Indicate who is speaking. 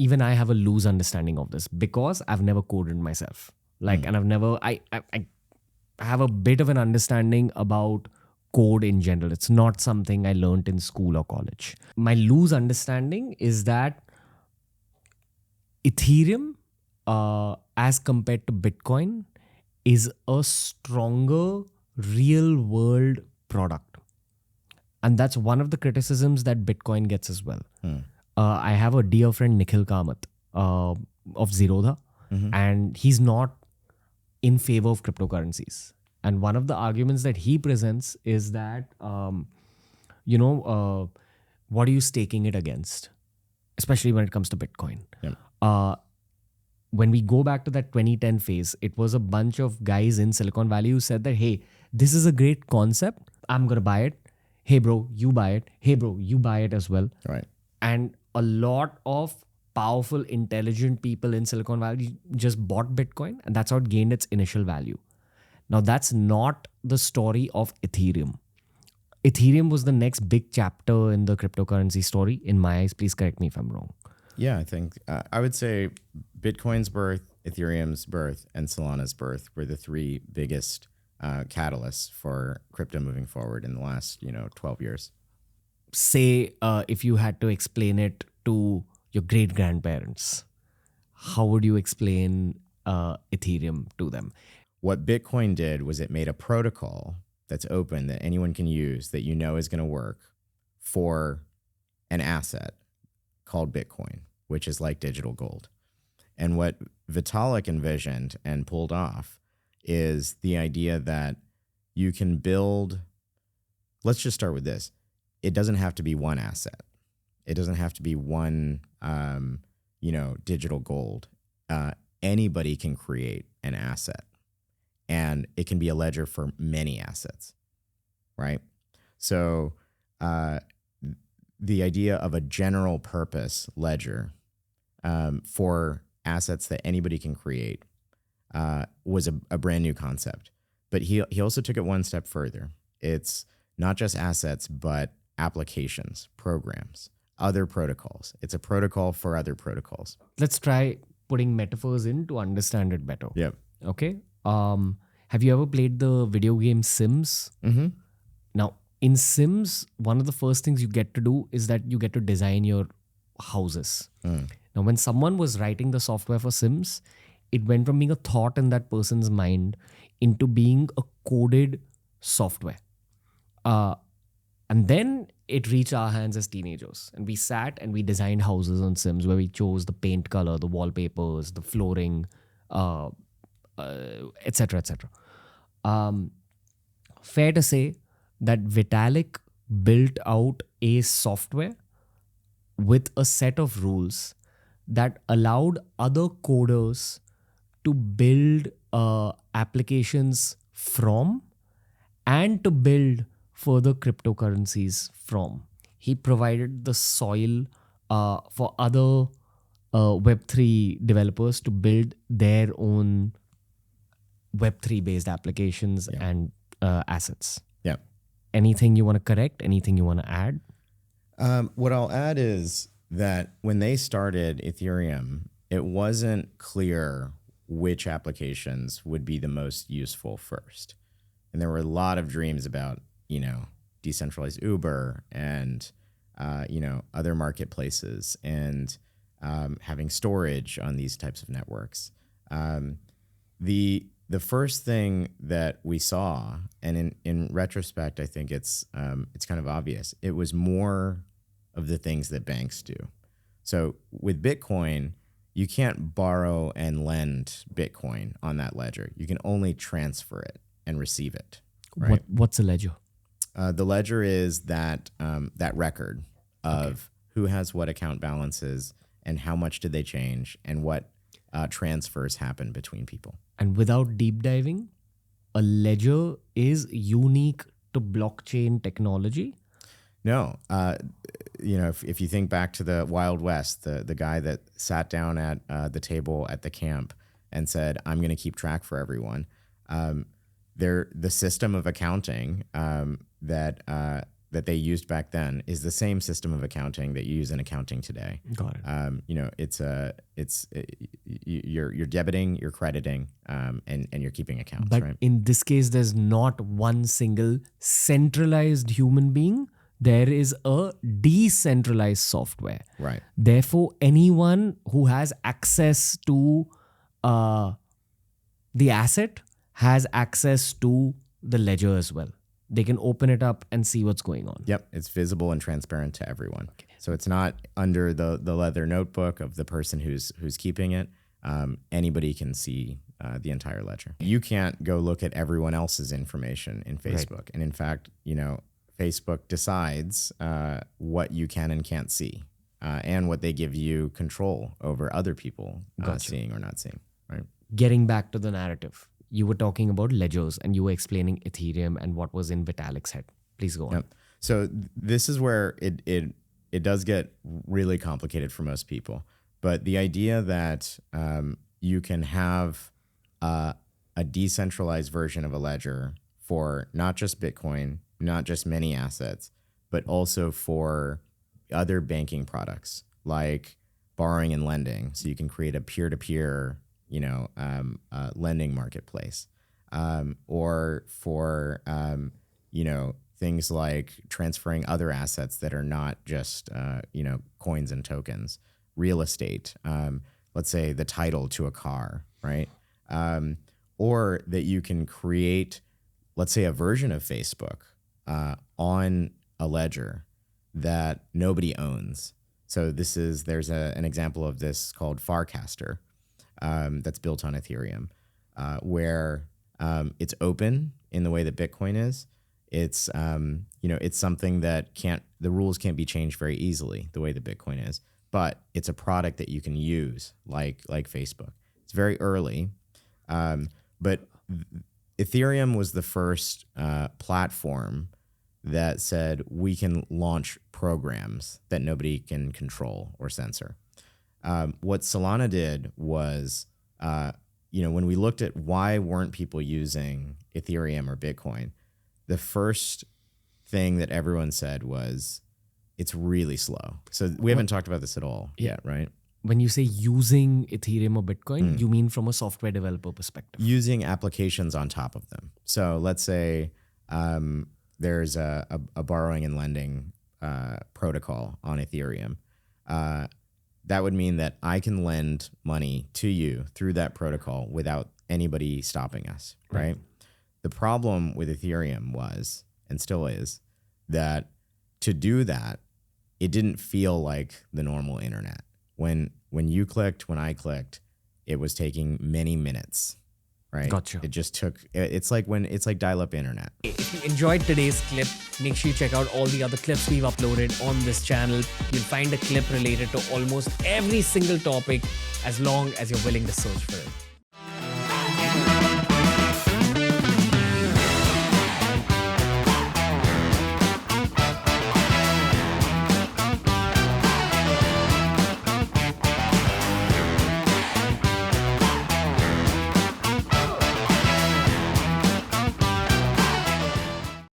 Speaker 1: even I have a loose understanding of this because I've never coded myself. And I've never, I have a bit of an understanding about code in general. It's not something I learned in school or college. My loose understanding is that Ethereum, as compared to Bitcoin, is a stronger real world product. And that's one of the criticisms that Bitcoin gets as well. I have a dear friend, Nikhil Kamath, of Zerodha, and he's not in favor of cryptocurrencies. And one of the arguments that he presents is that, what are you staking it against? Especially when it comes to Bitcoin. When we go back to that 2010 phase, it was a bunch of guys in Silicon Valley who said that, hey, this is a great concept. I'm going to buy it. Hey, bro, you buy it. Hey, bro, you buy it as well.
Speaker 2: Right.
Speaker 1: And a lot of powerful, intelligent people in Silicon Valley just bought Bitcoin, and that's how it gained its initial value. Now, that's not the story of Ethereum. Ethereum was the next big chapter in the cryptocurrency story, in my eyes. Please correct me if I'm wrong.
Speaker 2: Yeah, I think I would say Bitcoin's birth, Ethereum's birth, and Solana's birth were the three biggest catalysts for crypto moving forward in the last 12 years.
Speaker 1: Say if you had to explain it to your great grandparents, how would you explain Ethereum to them?
Speaker 2: What Bitcoin did was it made a protocol that's open that anyone can use that is going to work for an asset called Bitcoin, which is like digital gold. And what Vitalik envisioned and pulled off is the idea that you can build, let's just start with this. It doesn't have to be one asset. It doesn't have to be one, digital gold. Anybody can create an asset, and it can be a ledger for many assets, right? So the idea of a general purpose ledger for assets that anybody can create was a brand new concept. But he also took it one step further. It's not just assets, but applications, programs, other protocols. It's a protocol for other protocols.
Speaker 1: Let's try putting metaphors in to understand it better.
Speaker 2: Yep.
Speaker 1: Okay. Have you ever played the video game Sims?
Speaker 2: Mm-hmm.
Speaker 1: Now, in Sims, one of the first things you get to do is that you get to design your houses. Now, when someone was writing the software for Sims, it went from being a thought in that person's mind into being a coded software. And then it reached our hands as teenagers. And we sat and we designed houses on Sims where we chose the paint color, the wallpapers, the flooring, etc., etc. Fair to say that Vitalik built out a software with a set of rules that allowed other coders to build applications from and to build further cryptocurrencies from. He provided the soil for other Web3 developers to build their own Web3 based applications and assets.
Speaker 2: Yeah.
Speaker 1: Anything you want to correct? Anything you want to add?
Speaker 2: What I'll add is that when they started Ethereum, it wasn't clear which applications would be the most useful first. And there were a lot of dreams about, decentralized Uber and, other marketplaces and having storage on these types of networks. The first thing that we saw, and in retrospect, I think it's kind of obvious, it was more of the things that banks do. So with Bitcoin, you can't borrow and lend Bitcoin on that ledger. You can only transfer it and receive it. Right?
Speaker 1: What's a ledger?
Speaker 2: The ledger is that record of who has what account balances and how much did they change and what transfers happen between people.
Speaker 1: And without deep diving, a ledger is unique to blockchain technology?
Speaker 2: No. If you think back to the Wild West, the guy that sat down at the table at the camp and said, I'm going to keep track for everyone. The system of accounting that that they used back then is the same system of accounting that you use in accounting today.
Speaker 1: Got it.
Speaker 2: You're debiting, you're crediting, and you're keeping accounts,
Speaker 1: But
Speaker 2: right?
Speaker 1: in this case, there's not one single centralized human being. There is a decentralized software.
Speaker 2: Right.
Speaker 1: Therefore, anyone who has access to the asset has access to the ledger as well. They can open it up and see what's going on.
Speaker 2: Yep, it's visible and transparent to everyone. So it's not under the leather notebook of the person who's keeping it. Anybody can see the entire ledger. You can't go look at everyone else's information in Facebook. Right. And in fact, Facebook decides what you can and can't see, and what they give you control over other people seeing or not seeing. Right.
Speaker 1: Getting back to the narrative. You were talking about ledgers and you were explaining Ethereum and what was in Vitalik's head. Please go on.
Speaker 2: Yep. So this is where it does get really complicated for most people. But the idea that you can have a decentralized version of a ledger for not just Bitcoin, not just many assets, but also for other banking products like borrowing and lending. So you can create a peer-to-peer lending marketplace, or for, things like transferring other assets that are not just, coins and tokens, real estate, let's say the title to a car, right? Or that you can create, let's say, a version of Facebook on a ledger that nobody owns. So there's an example of this called Farcaster. That's built on Ethereum, where it's open in the way that Bitcoin is. It's it's something that the rules can't be changed very easily the way that Bitcoin is, but it's a product that you can use like Facebook. It's very early, but Ethereum was the first platform that said we can launch programs that nobody can control or censor. What Solana did was, when we looked at why weren't people using Ethereum or Bitcoin, the first thing that everyone said was it's really slow. So we haven't talked about this at all yet, right?
Speaker 1: When you say using Ethereum or Bitcoin, you mean from a software developer perspective?
Speaker 2: Using applications on top of them. So let's say there's a borrowing and lending protocol on Ethereum. That would mean that I can lend money to you through that protocol without anybody stopping us, right? The problem with Ethereum was, and still is, that to do that, it didn't feel like the normal internet. When you clicked, when I clicked, it was taking many minutes, right?
Speaker 1: Gotcha.
Speaker 2: It just took, it's like dial-up internet.
Speaker 1: If you enjoyed today's clip, make sure you check out all the other clips we've uploaded on this channel. You'll find a clip related to almost every single topic as long as you're willing to search for it.